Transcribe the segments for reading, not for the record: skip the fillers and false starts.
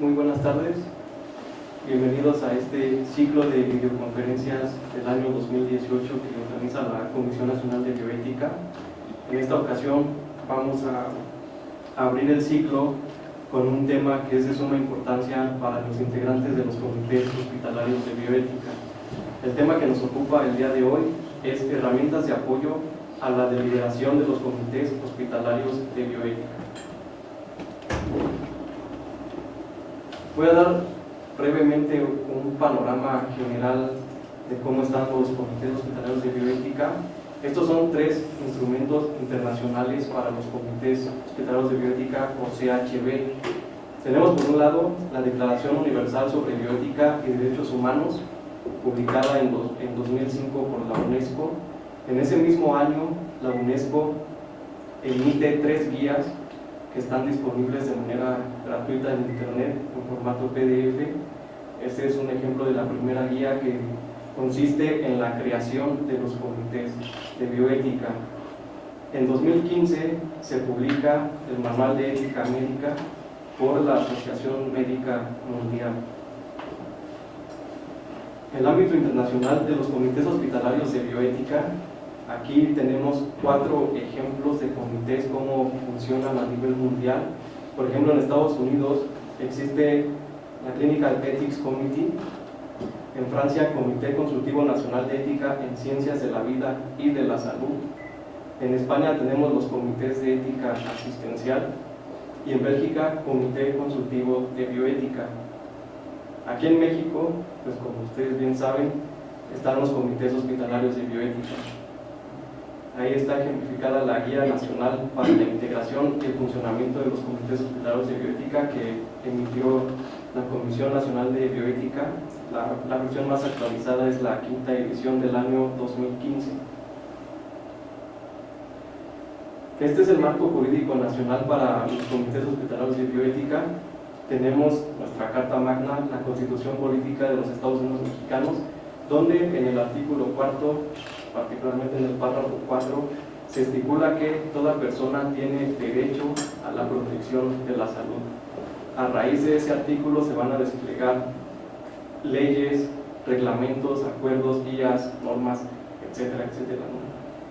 Muy buenas tardes, bienvenidos a este ciclo de videoconferencias del año 2018 que organiza la Comisión Nacional de Bioética. En esta ocasión vamos a abrir el ciclo con un tema que es de suma importancia para los integrantes de los comités hospitalarios de bioética. El tema que nos ocupa el día de hoy es herramientas de apoyo a la deliberación de los comités hospitalarios de bioética. Voy a dar brevemente un panorama general de cómo están los comités hospitalarios de bioética. Estos son tres instrumentos internacionales para los comités hospitalarios de bioética, o CHB. Tenemos por un lado la Declaración Universal sobre Bioética y Derechos Humanos, publicada en 2005 por la UNESCO. En ese mismo año, la UNESCO emite 3 guías que están disponibles de manera gratuita en internet en formato PDF. Este es un ejemplo de la primera guía, que consiste en la creación de los comités de bioética. En 2015 se publica el Manual de Ética Médica por la Asociación Médica Mundial. En el ámbito internacional de los comités hospitalarios de bioética, aquí tenemos 4 ejemplos de comités, cómo funcionan a nivel mundial. Por ejemplo, en Estados Unidos existe la Clinical Ethics Committee, en Francia, Comité Consultivo Nacional de Ética en Ciencias de la Vida y de la Salud. En España tenemos los comités de ética asistencial y en Bélgica, Comité Consultivo de Bioética. Aquí en México, pues como ustedes bien saben, están los comités hospitalarios de bioética. Ahí está ejemplificada la Guía Nacional para la Integración y el Funcionamiento de los Comités Hospitalarios de Bioética, que emitió la Comisión Nacional de Bioética. La versión más actualizada es la 5ª edición del año 2015. Este es el marco jurídico nacional para los comités hospitalarios de bioética. Tenemos nuestra Carta Magna, la Constitución Política de los Estados Unidos Mexicanos, donde en el artículo 4, particularmente en el párrafo 4, se estipula que toda persona tiene derecho a la protección de la salud. A raíz de ese artículo se van a desplegar leyes, reglamentos, acuerdos, guías, normas, etcétera, etcétera.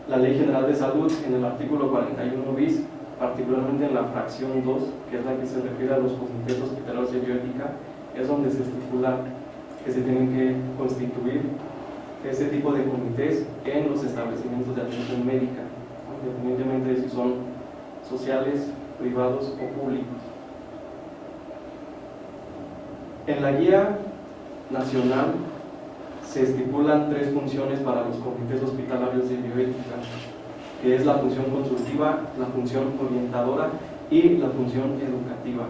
La Ley General de Salud, en el artículo 41 bis, particularmente en la fracción 2, que es la que se refiere a los comités hospitalarios de bioética, es donde se estipula que se tienen que constituir este tipo de comités en los establecimientos de atención médica, independientemente de si son sociales, privados o públicos. En la guía nacional se estipulan 3 funciones para los comités hospitalarios de bioética, que es la función consultiva, la función orientadora y la función educativa.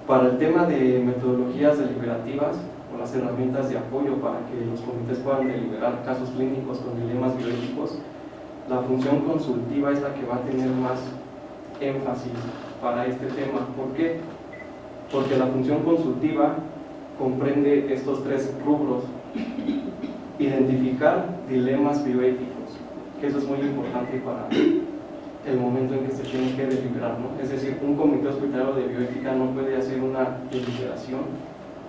Para el tema de metodologías deliberativas o las herramientas de apoyo para que los comités puedan deliberar casos clínicos con dilemas bioéticos, la función consultiva es la que va a tener más énfasis para este tema. ¿Por qué? Porque la función consultiva comprende estos 3 rubros: identificar dilemas bioéticos, que eso es muy importante para el momento en que se tiene que deliberar, ¿no? Es decir, un comité hospitalario de bioética no puede hacer una deliberación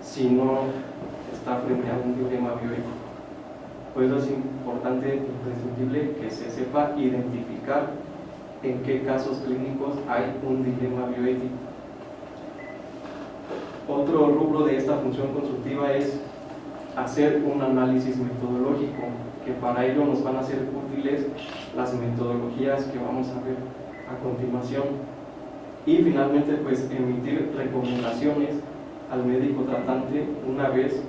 si no está frente a un dilema bioético. Por eso es importante, imprescindible, que se sepa identificar en qué casos clínicos hay un dilema bioético. Otro rubro de esta función consultiva es hacer un análisis metodológico, que para ello nos van a ser útiles las metodologías que vamos a ver a continuación. Y finalmente, pues emitir recomendaciones al médico tratante una vez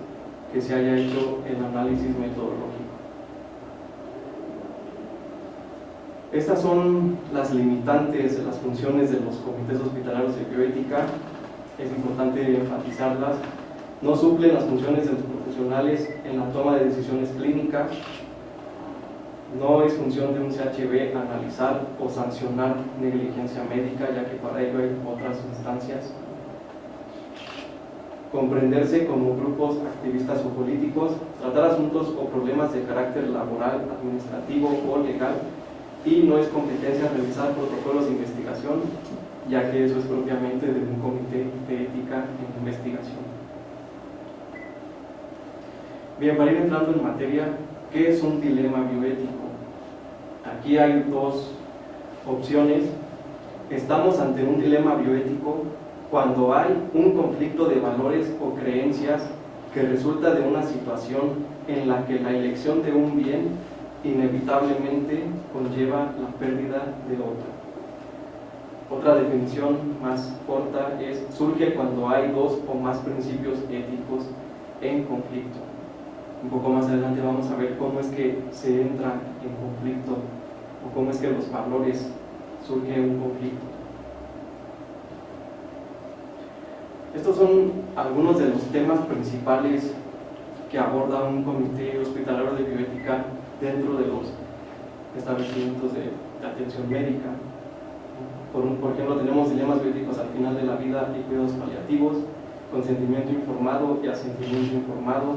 que se haya hecho el análisis metodológico. Estas son las limitantes de las funciones de los comités hospitalarios de bioética. Es importante enfatizarlas. No suplen las funciones de los profesionales en la toma de decisiones clínicas. No es función de un CHB analizar o sancionar negligencia médica, ya que para ello hay otras instancias. Comprenderse como grupos activistas o políticos, tratar asuntos o problemas de carácter laboral, administrativo o legal, y no es competencia realizar protocolos de investigación, ya que eso es propiamente de un comité de ética en investigación. Bien, para ir entrando en materia, ¿qué es un dilema bioético? Aquí hay dos opciones. Estamos ante un dilema bioético cuando hay un conflicto de valores o creencias que resulta de una situación en la que la elección de un bien inevitablemente conlleva la pérdida de otro. Otra definición más corta es: surge cuando hay dos o más principios éticos en conflicto. Un poco más adelante vamos a ver cómo es que se entra en conflicto o cómo es que los valores surge un conflicto. Estos son algunos de los temas principales que aborda un comité hospitalario de bioética dentro de los establecimientos de atención médica. Por ejemplo, tenemos dilemas bioéticos al final de la vida y cuidados paliativos, consentimiento informado y asentimiento informado,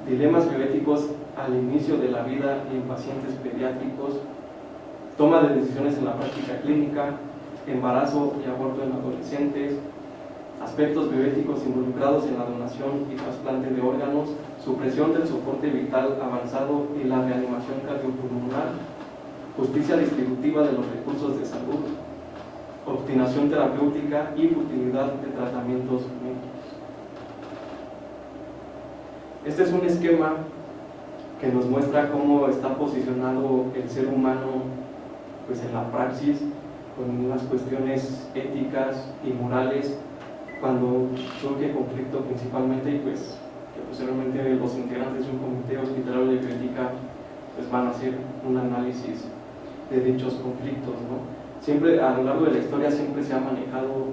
dilemas bioéticos al inicio de la vida y en pacientes pediátricos, toma de decisiones en la práctica clínica, embarazo y aborto en adolescentes, aspectos bioéticos involucrados en la donación y trasplante de órganos, supresión del soporte vital avanzado y la reanimación cardiopulmonar, justicia distributiva de los recursos de salud, obstinación terapéutica y futilidad de tratamientos médicos. Este es un esquema que nos muestra cómo está posicionado el ser humano pues, en la praxis, con las cuestiones éticas y morales, cuando surge conflicto principalmente, y pues que posteriormente los integrantes de un comité hospitalario de bioética pues, van a hacer un análisis de dichos conflictos, ¿no? Siempre, a lo largo de la historia, siempre se ha manejado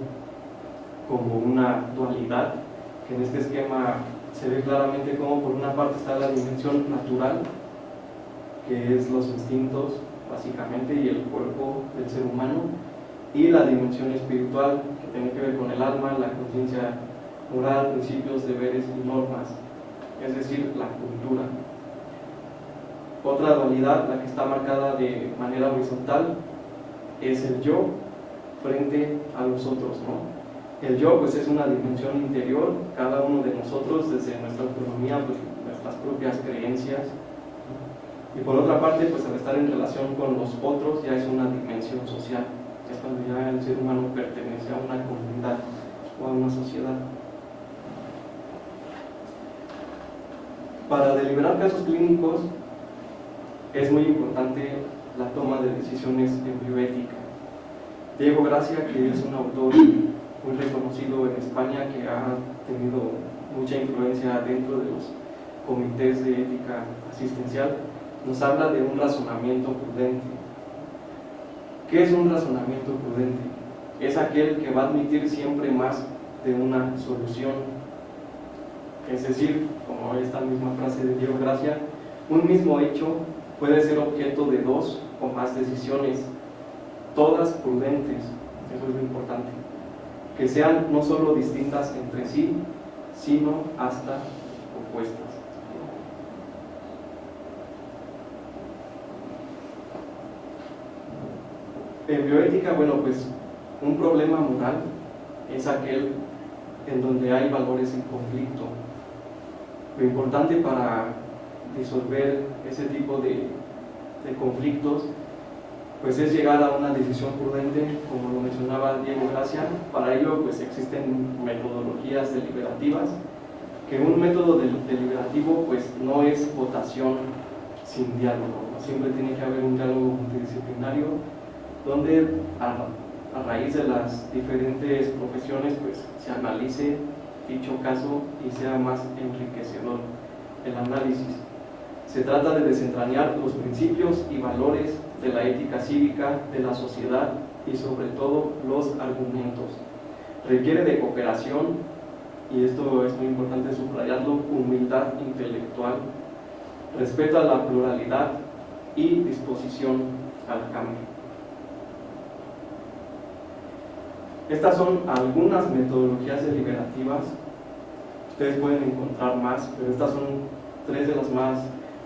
como una dualidad, que en este esquema se ve claramente cómo por una parte está la dimensión natural, que es los instintos básicamente y el cuerpo del ser humano, y la dimensión espiritual, que tiene que ver con el alma, la conciencia moral, principios, deberes y normas, es decir, la cultura. Otra dualidad, la que está marcada de manera horizontal, es el yo frente a los otros, ¿no? El yo pues es una dimensión interior, cada uno de nosotros desde nuestra autonomía, pues nuestras propias creencias, y por otra parte pues al estar en relación con los otros ya es una dimensión social, es cuando ya el ser humano pertenece a una comunidad o a una sociedad. Para deliberar casos clínicos es muy importante la toma de decisiones en bioética. Diego Gracia, que es un autor muy reconocido en España, que ha tenido mucha influencia dentro de los comités de ética asistencial, nos habla de un razonamiento prudente. ¿Qué es un razonamiento prudente? Es aquel que va a admitir siempre más de una solución. Es decir, como esta misma frase de Diego Gracia, un mismo hecho puede ser objeto de dos o más decisiones, todas prudentes, eso es lo importante, que sean no solo distintas entre sí, sino hasta opuestas. En bioética, bueno, pues un problema moral es aquel en donde hay valores en conflicto. Lo importante para disolver ese tipo de conflictos pues es llegar a una decisión prudente, como lo mencionaba Diego Gracia. Para ello pues existen metodologías deliberativas, que un método deliberativo pues no es votación sin diálogo, siempre tiene que haber un diálogo multidisciplinario donde a raíz de las diferentes profesiones pues se analice dicho caso y sea más enriquecedor el análisis. Se trata de desentrañar los principios y valores de la ética cívica de la sociedad y sobre todo los argumentos. Requiere de cooperación, y esto es muy importante subrayarlo, humildad intelectual, respeto a la pluralidad y disposición al cambio. Estas son algunas metodologías deliberativas, ustedes pueden encontrar más, pero estas son tres de las más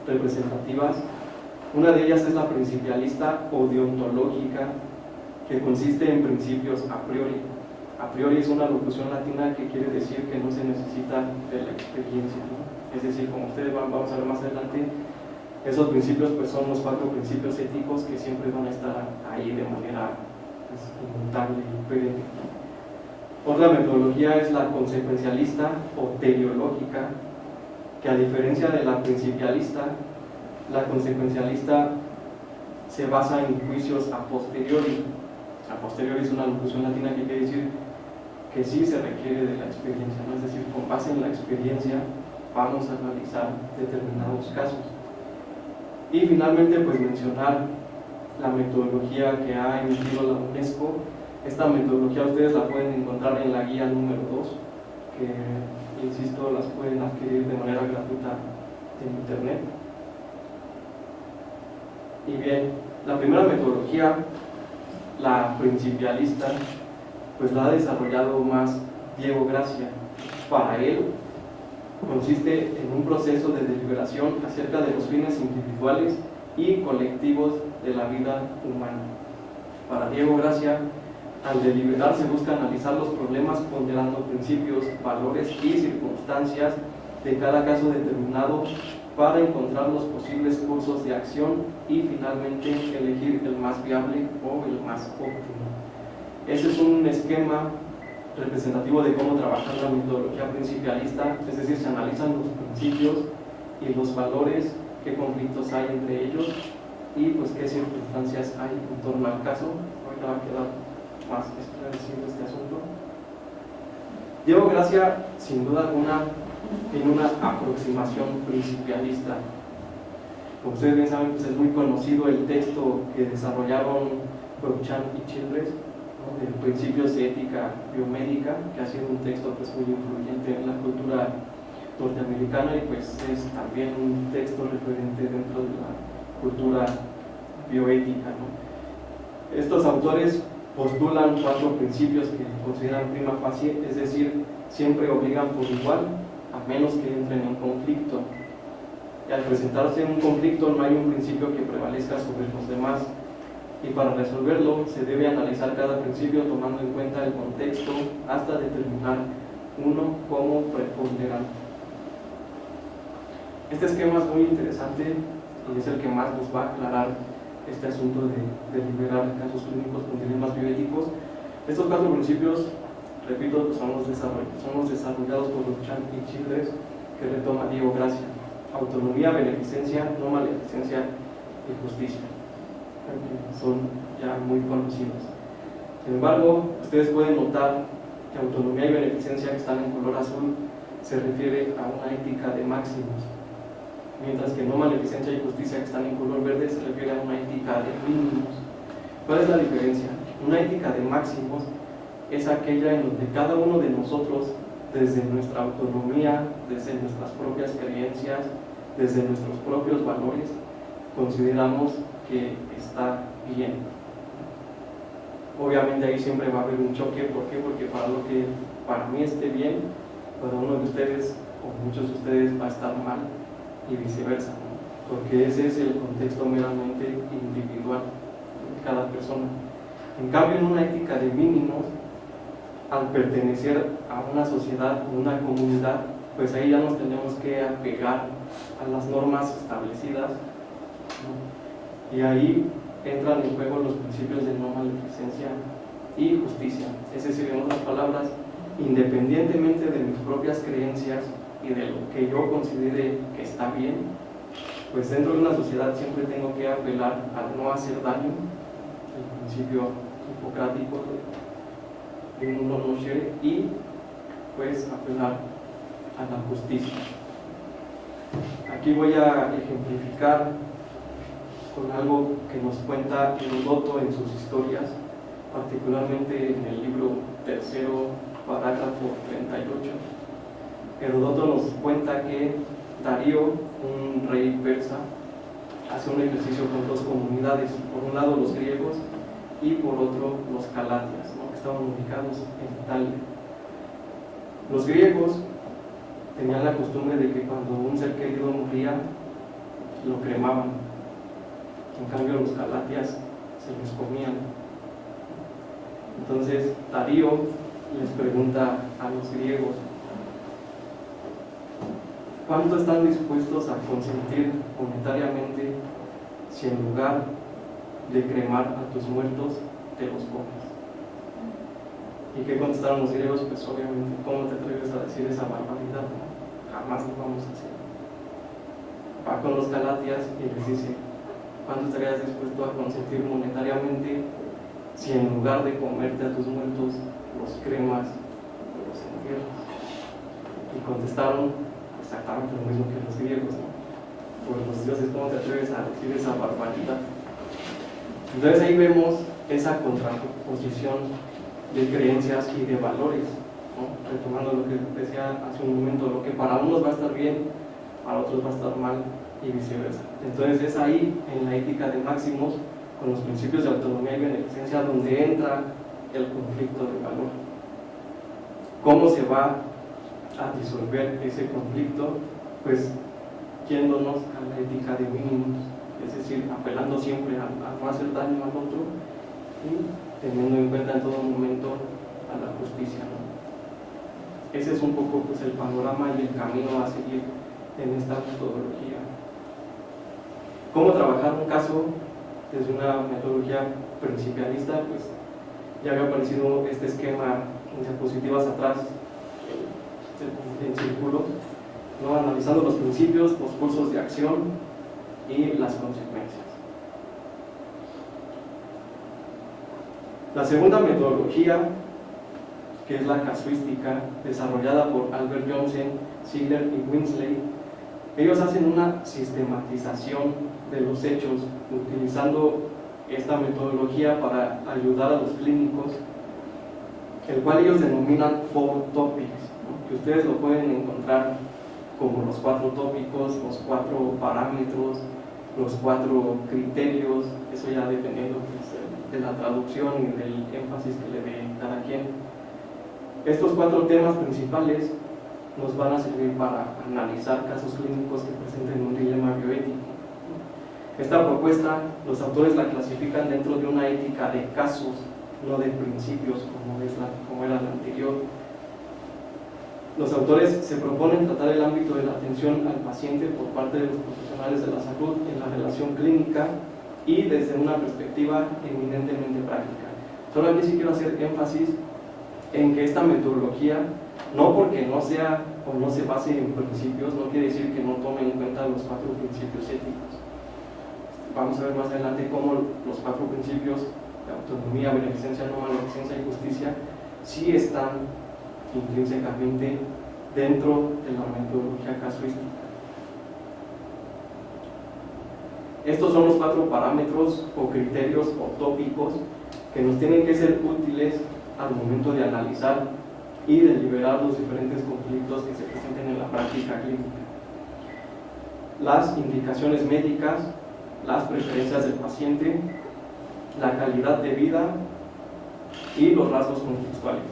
representativas. Una de ellas es la principialista o deontológica, que consiste en principios a priori. A priori es una locución latina que quiere decir que no se necesita de la experiencia, ¿no? Es decir, como ustedes vamos a ver más adelante, esos principios pues son los 4 principios éticos que siempre van a estar ahí de manera pues, inmutable y perenne. Otra metodología es la consecuencialista o teleológica, que a diferencia de la principialista, la consecuencialista se basa en juicios a posteriori. A posteriori es una locución latina que quiere decir que sí se requiere de la experiencia, ¿no? Es decir, con base en la experiencia vamos a analizar determinados casos. Y finalmente, pues mencionar la metodología que ha emitido la UNESCO. Esta metodología ustedes la pueden encontrar en la guía número 2, que, insisto, las pueden adquirir de manera gratuita en internet. Y bien, la primera metodología, la principialista, pues la ha desarrollado más Diego Gracia. Para él, consiste en un proceso de deliberación acerca de los fines individuales y colectivos de la vida humana. Para Diego Gracia, al deliberar se busca analizar los problemas ponderando principios, valores y circunstancias de cada caso determinado para encontrar los posibles cursos de acción y finalmente elegir el más viable o el más óptimo. Ese es un esquema representativo de cómo trabajar la metodología principialista, es decir, se analizan los principios y los valores, qué conflictos hay entre ellos y pues qué circunstancias hay en torno al caso. Ahorita va a quedar más esclarecido este asunto. Diego Gracia, sin duda alguna, tiene una aproximación principialista. Como ustedes bien saben, pues es muy conocido el texto que desarrollaron Cruikshank y Childress, ¿no?, de Principios de Ética Biomédica, que ha sido un texto pues muy influyente en la cultura norteamericana y pues es también un texto referente dentro de la cultura bioética, ¿no? Estos autores postulan 4 principios que consideran prima facie, es decir, siempre obligan por igual, a menos que entren en conflicto. Y al presentarse un conflicto no hay un principio que prevalezca sobre los demás, y para resolverlo se debe analizar cada principio tomando en cuenta el contexto hasta determinar uno como preponderante. Este esquema es muy interesante y es el que más nos va a aclarar este asunto de liberar casos clínicos con dilemas bioéticos. Estos 4 principios, repito, son los desarrollados por Cruikshank y Childress, que retoma Diego Gracia: autonomía, beneficencia, no maleficencia y justicia. Son ya muy conocidos. Sin embargo, ustedes pueden notar que autonomía y beneficencia, que están en color azul, se refiere a una ética de máximos, mientras que no maleficencia y justicia, que están en color verde, se refiere a una ética de mínimos. ¿Cuál es la diferencia? Una ética de máximos es aquella en donde cada uno de nosotros, desde nuestra autonomía, desde nuestras propias creencias, desde nuestros propios valores, consideramos que está bien. Obviamente ahí siempre va a haber un choque. ¿Por qué? Porque para lo que para mí esté bien, para uno de ustedes o muchos de ustedes va a estar mal, y viceversa, ¿no? Porque ese es el contexto meramente individual de cada persona. En cambio, en una ética de mínimos, al pertenecer a una sociedad o una comunidad, pues ahí ya nos tenemos que apegar a las normas establecidas, ¿no? Y ahí entran en juego los principios de no maleficencia y justicia. Es decir, en otras palabras, independientemente de mis propias creencias y de lo que yo considere que está bien, pues dentro de una sociedad siempre tengo que apelar a no hacer daño, el principio hipocrático de uno no nocere, y pues apelar a la justicia. Aquí voy a ejemplificar con algo que nos cuenta Heródoto en sus historias, particularmente en el libro 3, parágrafo 38. Heródoto nos cuenta que Darío, un rey persa, hace un ejercicio con 2 comunidades, por un lado los griegos y por otro los calatias, ¿no?, que estaban ubicados en Italia. Los griegos tenían la costumbre de que cuando un ser querido moría, lo cremaban. En cambio, los calatias se los comían. Entonces Darío les pregunta a los griegos: ¿cuánto están dispuestos a consentir monetariamente si en lugar de cremar a tus muertos te los comes? ¿Y qué contestaron los griegos? Pues obviamente, ¿cómo te atreves a decir esa barbaridad? Jamás lo vamos a hacer. Va con los Galatias y les dice: ¿cuánto estarías dispuesto a consentir monetariamente si en lugar de comerte a tus muertos los cremas o los entierras? Y contestaron exactamente lo mismo que los griegos, ¿no? Pues los dioses, ¿cómo te atreves a decir esa barbaridad? Entonces ahí vemos esa contraposición de creencias y de valores, ¿no? Retomando lo que decía hace un momento, lo que para unos va a estar bien, para otros va a estar mal y viceversa. Entonces es ahí, en la ética de Máximos, con los principios de autonomía y beneficencia, donde entra el conflicto de valor. ¿Cómo se va a disolver ese conflicto? Pues yéndonos a la ética de mínimos, es decir, apelando siempre a no hacer daño al otro y teniendo en cuenta en todo momento a la justicia, ¿no? Ese es un poco pues, el panorama y el camino a seguir en esta metodología. ¿Cómo trabajar un caso desde una metodología principialista? Pues ya había aparecido este esquema en diapositivas atrás, en círculo, ¿no? Analizando los principios, los cursos de acción y las consecuencias. La segunda metodología, que es la casuística, desarrollada por Albert Johnson, Ziegler y Winsley, ellos hacen una sistematización de los hechos utilizando esta metodología para ayudar a los clínicos, el cual ellos denominan 4 topics, ¿no? Que ustedes lo pueden encontrar como los 4 tópicos, los 4 parámetros, los 4 criterios, eso ya dependiendo pues, de la traducción y del énfasis que le dé cada quien. Estos 4 temas principales nos van a servir para analizar casos clínicos que presenten un dilema bioético. Esta propuesta, los autores la clasifican dentro de una ética de casos, no de principios como era la anterior. Los autores se proponen tratar el ámbito de la atención al paciente por parte de los profesionales de la salud en la relación clínica y desde una perspectiva eminentemente práctica. Solo aquí sí quiero hacer énfasis en que esta metodología, no porque no sea o no se base en principios, no quiere decir que no tome en cuenta los 4 principios éticos. Vamos a ver más adelante cómo los 4 principios de autonomía, beneficencia, no maleficencia y justicia sí están intrínsecamente dentro de la metodología casuística. Estos son los 4 parámetros o criterios o tópicos que nos tienen que ser útiles al momento de analizar y de liberar los diferentes conflictos que se presenten en la práctica clínica. Las indicaciones médicas, las preferencias del paciente, la calidad de vida y los rasgos contextuales.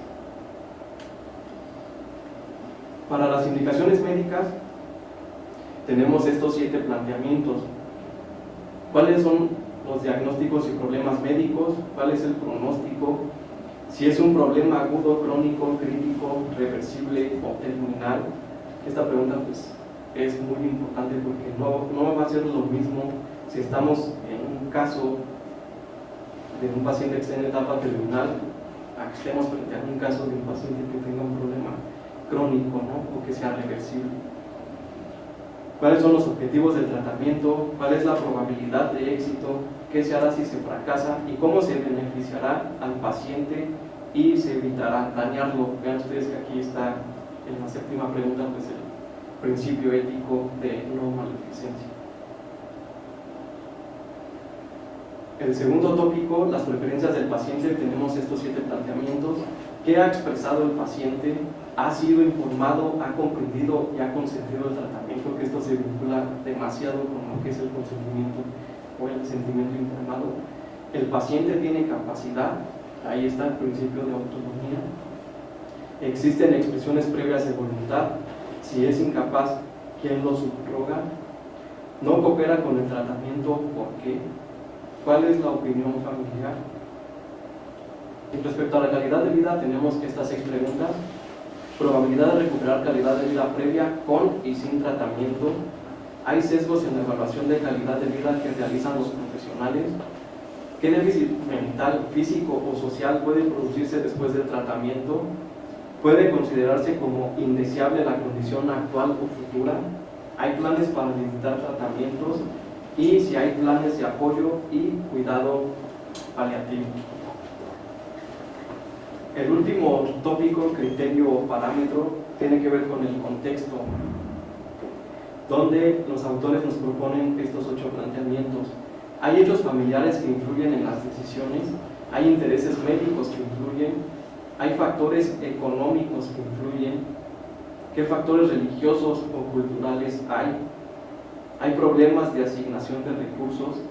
Para las indicaciones médicas tenemos estos 7 planteamientos. ¿Cuáles son los diagnósticos y problemas médicos? ¿Cuál es el pronóstico? Si es un problema agudo, crónico, crítico, reversible o terminal. Esta pregunta pues, es muy importante porque no va a ser lo mismo si estamos en un caso de un paciente que esté en etapa terminal a que estemos frente a un caso de un paciente que tenga un problema crónico, ¿no? O que sea reversible. ¿Cuáles son los objetivos del tratamiento? ¿Cuál es la probabilidad de éxito? ¿Qué se hará si se fracasa? ¿Y cómo se beneficiará al paciente y se evitará dañarlo? Vean ustedes que aquí está en la 7ª pregunta pues el principio ético de no maleficencia. El segundo tópico, las preferencias del paciente, tenemos estos 7 planteamientos. ¿Qué ha expresado el paciente? ¿Ha sido informado, ha comprendido y ha consentido el tratamiento? Que esto se vincula demasiado con lo que es el consentimiento o el sentimiento informado. El paciente tiene capacidad, ahí está el principio de autonomía. Existen expresiones previas de voluntad. Si es incapaz, ¿quién lo subroga? No coopera con el tratamiento, ¿por qué? ¿Cuál es la opinión familiar? Respecto a la calidad de vida, tenemos estas 6 preguntas. Probabilidad de recuperar calidad de vida previa con y sin tratamiento. ¿Hay sesgos en la evaluación de calidad de vida que realizan los profesionales? ¿Qué déficit mental, físico o social puede producirse después del tratamiento? ¿Puede considerarse como indeseable la condición actual o futura? ¿Hay planes para limitar tratamientos? Y si hay planes de apoyo y cuidado paliativo. El último tópico, criterio o parámetro, tiene que ver con el contexto, donde los autores nos proponen estos 8 planteamientos. Hay hechos familiares que influyen en las decisiones, hay intereses médicos que influyen, hay factores económicos que influyen, qué factores religiosos o culturales hay problemas de asignación de recursos,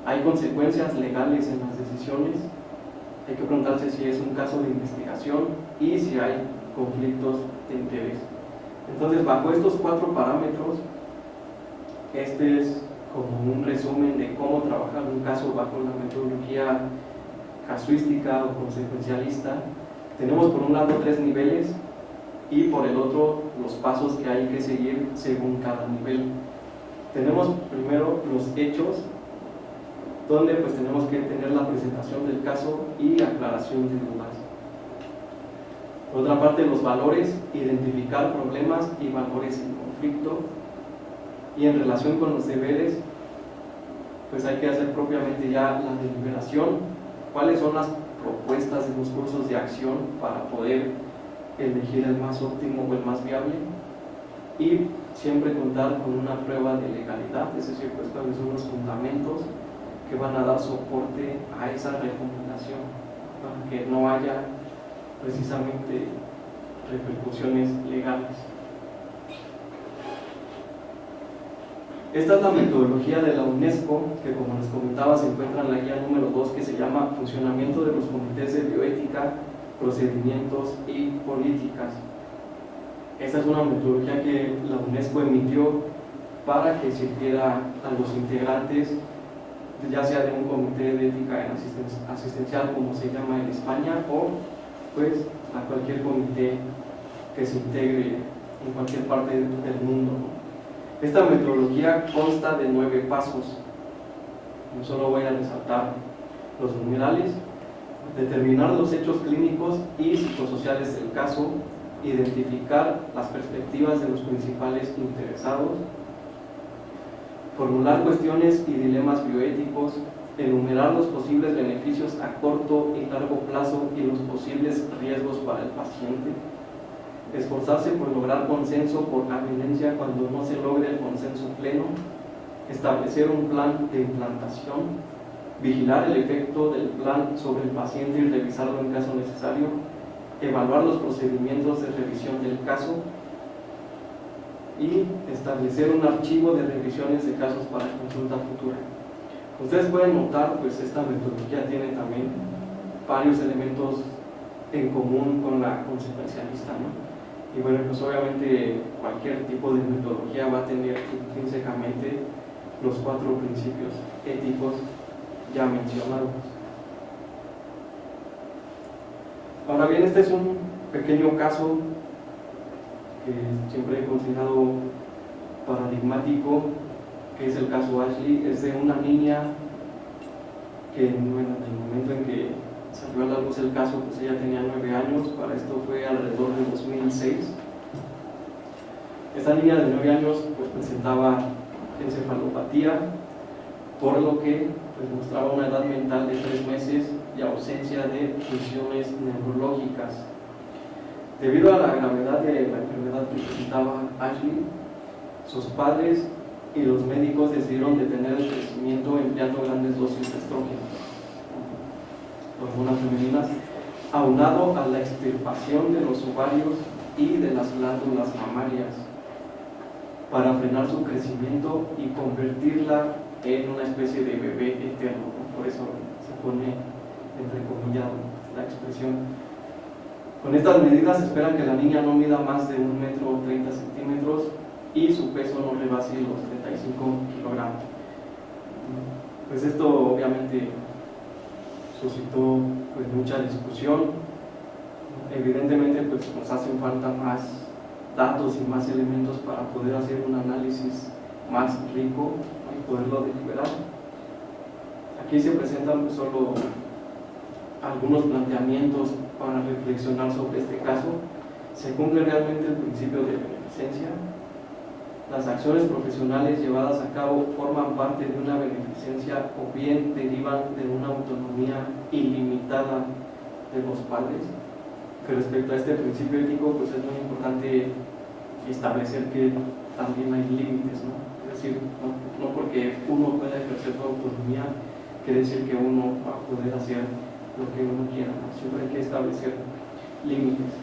hay consecuencias legales en las decisiones, hay que preguntarse si es un caso de investigación y si hay conflictos de interés. Entonces, bajo estos 4 parámetros, este es como un resumen de cómo trabajar un caso bajo la metodología casuística o consecuencialista. Tenemos por un lado 3 niveles y por el otro los pasos que hay que seguir según cada nivel. Tenemos primero los hechos, donde pues tenemos que tener la presentación del caso y aclaración de dudas. Por otra parte, los valores, identificar problemas y valores en conflicto. Y en relación con los deberes, pues hay que hacer propiamente ya la deliberación, cuáles son las propuestas de los cursos de acción para poder elegir el más óptimo o el más viable, y siempre contar con una prueba de legalidad, es decir, pues cuáles son los fundamentos que van a dar soporte a esa recomendación, para que no haya precisamente repercusiones legales. Esta es la metodología de la UNESCO, que como les comentaba se encuentra en la guía número 2, que se llama Funcionamiento de los comités de bioética, procedimientos y políticas. Esta es una metodología que la UNESCO emitió para que sirviera a los integrantes, ya sea de un comité de ética asistencial, como se llama en España, o pues a cualquier comité que se integre en cualquier parte del mundo. Esta metodología consta de 9 pasos. No solo voy a resaltar los numerales: determinar los hechos clínicos y psicosociales del caso, identificar las perspectivas de los principales interesados, formular cuestiones y dilemas bioéticos, enumerar los posibles beneficios a corto y largo plazo y los posibles riesgos para el paciente, esforzarse por lograr consenso por anuencia cuando no se logre el consenso pleno, establecer un plan de implantación, vigilar el efecto del plan sobre el paciente y revisarlo en caso necesario, evaluar los procedimientos de revisión del caso y establecer un archivo de revisiones de casos para consulta futura. Ustedes pueden notar, pues esta metodología tiene también varios elementos en común con la consecuencialista, ¿no? Y bueno, pues obviamente cualquier tipo de metodología va a tener intrínsecamente los 4 principios éticos ya mencionados. Ahora bien, este es un pequeño caso que siempre he considerado paradigmático, que es el caso Ashley. Es de una niña que, bueno, en el momento en que salió a la luz el caso, pues ella tenía 9 años, para esto fue alrededor de 2006. Esta niña de 9 años pues presentaba encefalopatía, por lo que pues mostraba una edad mental de 3 meses y ausencia de funciones neurológicas. Debido a la gravedad de la enfermedad que presentaba Ashley, sus padres y los médicos decidieron detener el crecimiento empleando grandes dosis de estrógenos, hormonas femeninas, aunado a la extirpación de los ovarios y de las glándulas mamarias, para frenar su crecimiento y convertirla en una especie de bebé eterno. Por eso se pone entrecomillado la expresión. Con estas medidas se espera que la niña no mida más de 1,30 m y su peso no rebase los 35 kilogramos. Pues esto obviamente suscitó pues mucha discusión. Evidentemente pues nos hacen falta más datos y más elementos para poder hacer un análisis más rico y poderlo deliberar. Aquí se presentan pues solo algunos planteamientos para reflexionar sobre este caso. ¿Se cumple realmente el principio de beneficencia? ¿Las acciones profesionales llevadas a cabo forman parte de una beneficencia o bien derivan de una autonomía ilimitada de los padres? Que respecto a este principio ético, pues es muy importante establecer que también hay límites, ¿no? Es decir, no porque uno pueda ejercer su autonomía, quiere decir que uno va a poder hacer lo que uno quiera, ¿no? Siempre hay que establecer límites.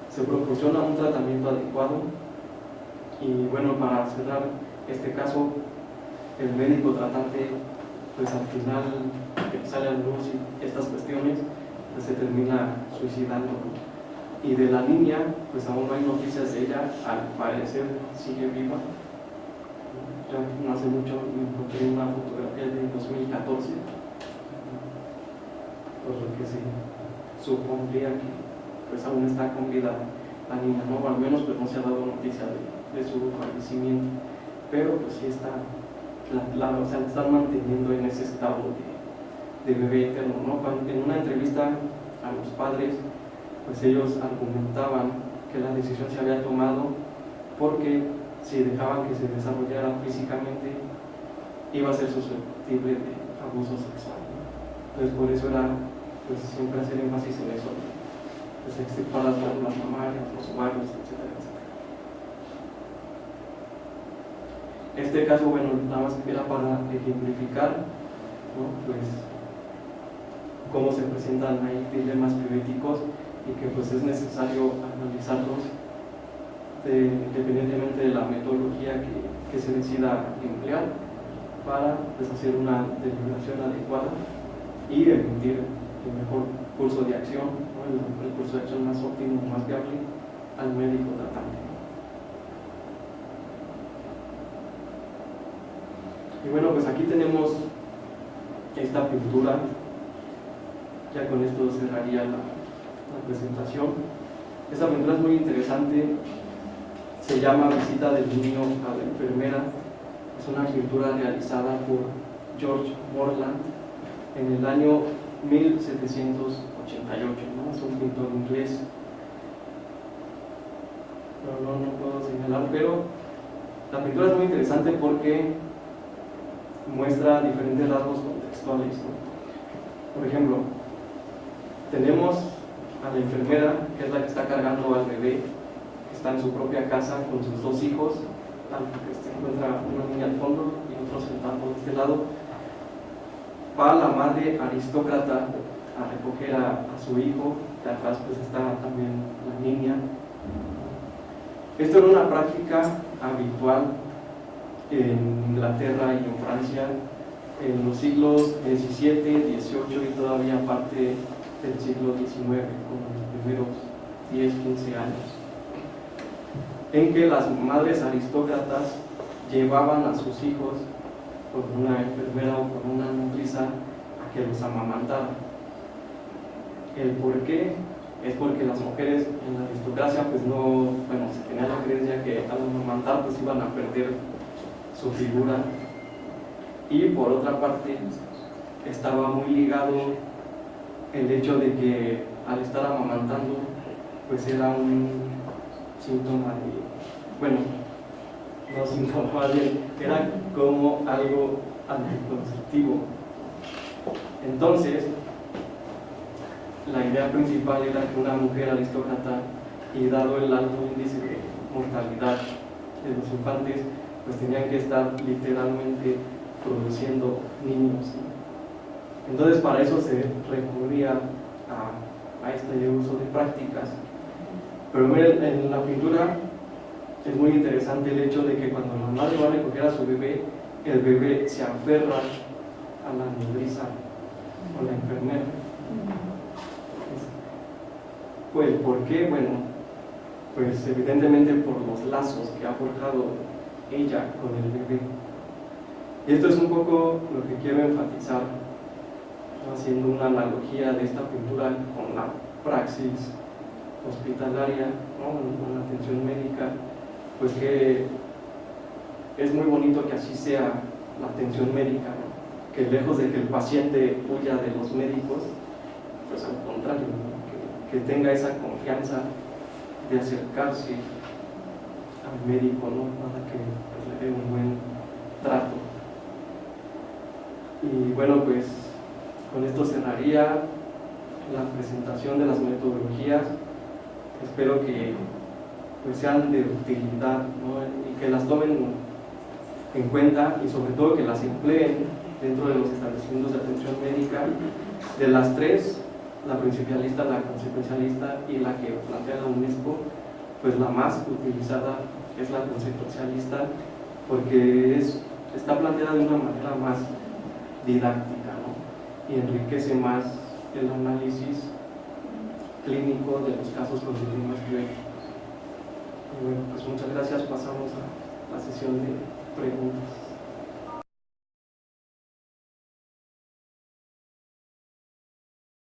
Se proporciona un tratamiento adecuado y bueno, para cerrar este caso, el médico tratante, pues al final que sale a la luz estas cuestiones, pues se termina suicidando, ¿no? Y de la niña, pues aún no hay noticias de ella, al parecer sigue viva. Ya no hace mucho me encontré una fotografía de 2014, por lo que se supondría que pues aún está con vida la niña, ¿no? O al menos pues no se ha dado noticia de su fallecimiento, pero pues sí está, o sea, están manteniendo en ese estado de bebé eterno, ¿no? En una entrevista a los padres, pues ellos argumentaban que la decisión se había tomado porque si dejaban que se desarrollara físicamente iba a ser susceptible de abuso sexual, ¿no? Entonces por eso era pues siempre hacer énfasis en eso, pues extirpar las glándulas mamarias, los ovarios, etcétera, etcétera. Este caso, bueno, nada más era para ejemplificar, ¿no? Pues cómo se presentan ahí dilemas bioéticos y que pues es necesario analizarlos independientemente de la metodología que se decida emplear para pues, hacer una deliberación adecuada y emitir el mejor curso de acción, ¿no? el curso de acción más óptimo, más viable al médico tratante. Y bueno, pues aquí tenemos esta pintura. Ya con esto cerraría la presentación. Esta pintura es muy interesante, se llama Visita del niño a la enfermera. Es una pintura realizada por George Morland en el año 1788, ¿no? Es un pintor inglés. No puedo señalar, pero la pintura es muy interesante porque muestra diferentes rasgos contextuales, ¿no? Por ejemplo, tenemos a la enfermera, que es la que está cargando al bebé, que está en su propia casa con sus dos hijos, que se encuentra una niña al fondo y otro sentado de este lado. Va la madre aristócrata a recoger a su hijo, que atrás pues está también la niña. Esto era una práctica habitual en Inglaterra y en Francia en los siglos XVII, XVIII y todavía parte del siglo XIX, como los primeros 10-15 años, en que las madres aristócratas llevaban a sus hijos con una enfermera o con una nodriza a que los amamantara. El por qué es porque las mujeres en la aristocracia pues no, bueno, se tenía la creencia que al amamantar pues iban a perder su figura, y por otra parte estaba muy ligado el hecho de que al estar amamantando pues era un síntoma de, bueno, no síntoma, más bien, era como algo anticonceptivo. Entonces la idea principal era que una mujer aristócrata, y dado el alto índice de mortalidad de los infantes, pues tenían que estar literalmente produciendo niños, ¿no? Entonces para eso se recurría a este uso de prácticas. Pero miren, en la pintura es muy interesante el hecho de que cuando la madre va a recoger a su bebé, el bebé se aferra a la nodriza o la enfermera. Pues, ¿por qué? Bueno, pues evidentemente por los lazos que ha forjado ella con el bebé. Y esto es un poco lo que quiero enfatizar. ¿no? Haciendo una analogía de esta pintura con la praxis hospitalaria, ¿no? Con la atención médica, pues que es muy bonito que así sea la atención médica, ¿no? Que lejos de que el paciente huya de los médicos, pues al contrario, ¿no? que tenga esa confianza de acercarse al médico, ¿no? Para que pues, le dé un buen trato. Y bueno, pues con esto cerraría la presentación de las metodologías. Espero que pues, sean de utilidad, ¿no? Y que las tomen en cuenta y sobre todo que las empleen dentro de los establecimientos de atención médica. De las tres, la principalista, la consecuencialista y la que plantea la UNESCO, pues la más utilizada es la consecuencialista, porque está planteada de una manera más didáctica, ¿no? Y enriquece más el análisis clínico de los casos con síntomas bioéticos. Y bueno, pues muchas gracias, pasamos a la sesión de preguntas.